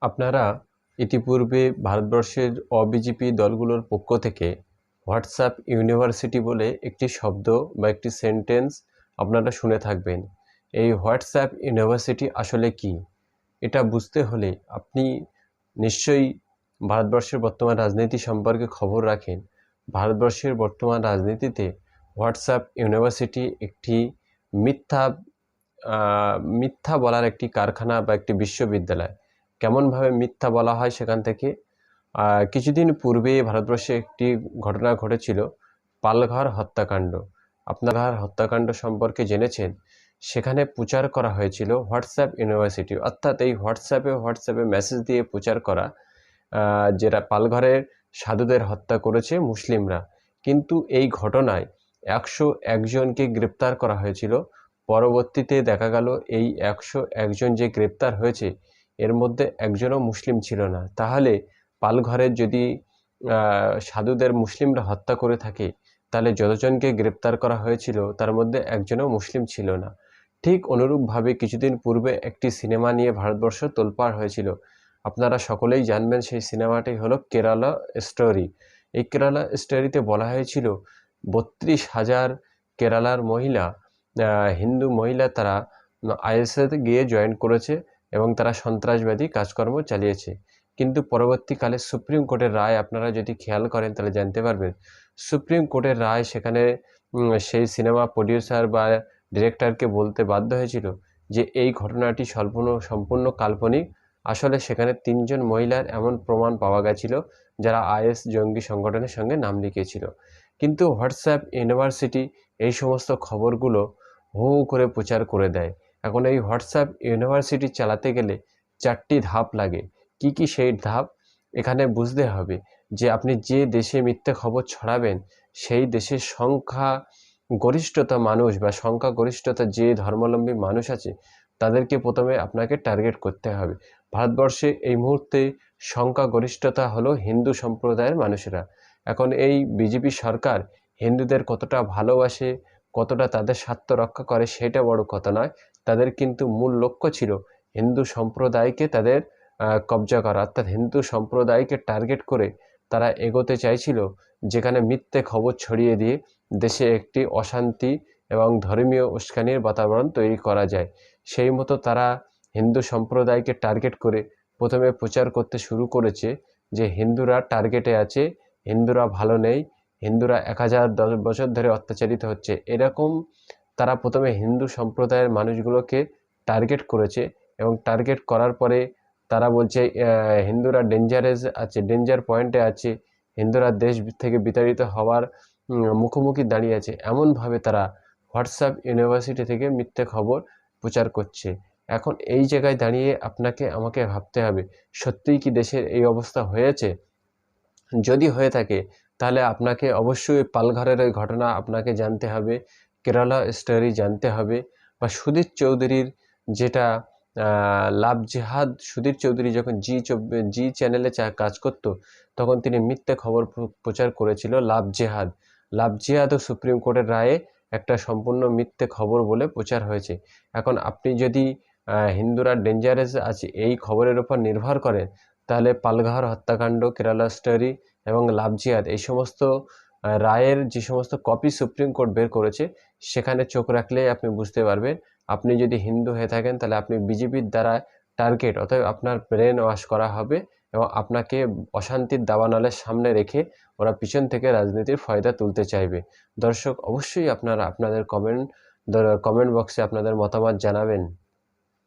আপনারা ইতিপূর্বে ভারতবর্ষের অবিজেপি দলগুলোর পক্ষ থেকে হোয়াটসঅ্যাপ ইউনিভার্সিটি বলে একটি শব্দ বা একটি সেন্টেন্স আপনারা শুনে থাকবেন। এই হোয়াটসঅ্যাপ ইউনিভার্সিটি আসলে কি? এটা বুঝতে হলে আপনি নিশ্চয়ই ভারতবর্ষের বর্তমান রাজনীতি সম্পর্কে খবর রাখেন। ভারতবর্ষের বর্তমান রাজনীতিতে হোয়াটসঅ্যাপ ইউনিভার্সিটি একটি মিথ্যা মিথ্যা বলার একটি কারখানা বা একটি বিশ্ববিদ্যালয়। কেমনভাবে মিথ্যা বলা হয় সেখান থেকে? কিছুদিন পূর্বে ভারতবর্ষে একটি ঘটনা ঘটেছিল, পালঘর হত্যাকাণ্ড। আপনারা হত্যাকাণ্ড সম্পর্কে জেনেছেন। সেখানে প্রচার করা হয়েছিল হোয়াটসঅ্যাপ ইউনিভার্সিটি, অর্থাৎ এই হোয়াটসঅ্যাপে মেসেজ দিয়ে প্রচার করা যেটা পালঘরের সাধুদের হত্যা করেছে মুসলিমরা। কিন্তু এই ঘটনায় 101 জনকে গ্রেপ্তার করা হয়েছিল। পরবর্তীতে দেখা গেল এই 101 জন যে গ্রেপ্তার হয়েছে এর মধ্যে একজনও মুসলিম ছিল না। তাহলে পালঘরের যদি সাধুদের মুসলিমরা হত্যা করে থাকে, তাহলে যতজনকে গ্রেপ্তার করা হয়েছিল তার মধ্যে একজনও মুসলিম ছিল না। ঠিক অনুরূপভাবে কিছুদিন পূর্বে একটি সিনেমা নিয়ে ভারতবর্ষ তোলপাড় হয়েছিল। আপনারা সকলেই জানবেন, সেই সিনেমাটি হলো কেরালা স্টোরি। এই কেরালা স্টোরিতে বলা হয়েছিল 32,000 কেরালার মহিলা, হিন্দু মহিলা, তারা আইএসএতে গিয়ে জয়েন করেছে এবং তারা সন্ত্রাসবাদী কাজকর্ম চালিয়েছে। কিন্তু পরবর্তীকালে সুপ্রিম কোর্টের রায় আপনারা যদি খেয়াল করেন তাহলে জানতে পারবেন, সুপ্রিম কোর্টের রায় সেখানে সেই সিনেমা প্রডিউসার বা ডিরেক্টরকে বলতে বাধ্য হয়েছিল যে এই ঘটনাটি সম্পূর্ণ কাল্পনিক। আসলে সেখানে 3 জন মহিলার এমন প্রমাণ পাওয়া গেছিল যারা আইএস জঙ্গি সংগঠনের সঙ্গে নাম লিখিয়েছিল। কিন্তু হোয়াটসঅ্যাপ ইউনিভার্সিটি এই সমস্ত খবরগুলো হু হু করে প্রচার করে দেয়। এখন এই হোয়াটসঅ্যাপ ইউনিভার্সিটি চালাতে গেলে 4টি ধাপ লাগে। কি কি সেই ধাপ? এখানে বুঝতে হবে যে আপনি যে দেশে মিথ্যে খবর ছড়াবেন সেই দেশের সংখ্যাগরিষ্ঠতা মানুষ বা সংখ্যাগরিষ্ঠতা যে ধর্মাবলম্বী মানুষ আছে তাদেরকে প্রথমে আপনাকে টার্গেট করতে হবে। ভারতবর্ষে এই মুহূর্তে সংখ্যাগরিষ্ঠতা হলো হিন্দু সম্প্রদায়ের মানুষেরা। এখন এই বিজেপি সরকার হিন্দুদের কতটা ভালোবাসে, কতটা তাদের স্বার্থ রক্ষা করে সেটা বড় কথা নয়। তাদের কিন্তু মূল লক্ষ্য ছিল হিন্দু সম্প্রদায়কে তাদের কবজা করা, অর্থাৎ হিন্দু সম্প্রদায়কে টার্গেট করে তারা এগোতে চাইছিল, যেখানে মিথ্যে খবর ছড়িয়ে দিয়ে দেশে একটি অশান্তি এবং ধর্মীয় উস্কানির বাতাবরণ তৈরি করা যায়। সেই মতো তারা হিন্দু সম্প্রদায়কে টার্গেট করে প্রথমে প্রচার করতে শুরু করেছে যে হিন্দুরা টার্গেটে আছে, হিন্দুরা ভালো নেই, হিন্দুরা 1000 বছর ধরে অত্যাচারিত হচ্ছে। এরকম তারা প্রথমে হিন্দু সম্প্রদায়ের মানুষগুলোকে টার্গেট করেছে এবং টার্গেট করার পরে তারা বলছে হিন্দুরা ডেঞ্জার পয়েন্টে আছে, হিন্দুরা দেশ থেকে বিতাড়িত হওয়ার মুখোমুখি দাঁড়িয়ে আছে। এমনভাবে তারা হোয়াটসঅ্যাপ ইউনিভার্সিটি থেকে মিথ্যে খবর প্রচার করছে। এখন এই জায়গায় দাঁড়িয়ে আপনাকে আমাকে ভাবতে হবে, সত্যিই কি দেশের এই অবস্থা হয়েছে? যদি হয়ে থাকে তাহলে আপনাকে অবশ্যই পালঘরের ওই ঘটনা আপনাকে জানতে হবে, কেরালা স্টোরি জানতে হবে, বা সুধীর চৌধুরীর যেটা লাভ জেহাদ। সুধীর চৌধুরী যখন জি চ্যানেলে কাজ করত তখন তিনি মিথ্যে খবর প্রচার করেছিল লাভ জেহাদও সুপ্রিম কোর্টের রায়ে একটা সম্পূর্ণ মিথ্যে খবর বলে প্রচার হয়েছে। এখন আপনি যদি হিন্দুরা ডেঞ্জারাস আছে এই খবরের উপর নির্ভর করেন, তাহলে পালঘর হত্যাকাণ্ড, কেরালা স্টোরি এবং লাভ জিহাদ এই সমস্ত রায়ের যে সমস্ত কপি সুপ্রিম কোর্ট বের করেছে সেখানে চোখ রাখলেই আপনি বুঝতে পারবেন আপনি যদি হিন্দু হয়ে থাকেন তাহলে আপনি বিজেপির দ্বারা টার্গেট, অতএব আপনার ব্রেন ওয়াশ করা হবে এবং আপনাকে অশান্তির দাবানলের সামনে রেখে ওরা পিছন থেকে রাজনীতির ফায়দা তুলতে চাইবে। দর্শক, অবশ্যই আপনারা আপনাদের কমেন্ট বক্সে আপনাদের মতামত জানাবেন।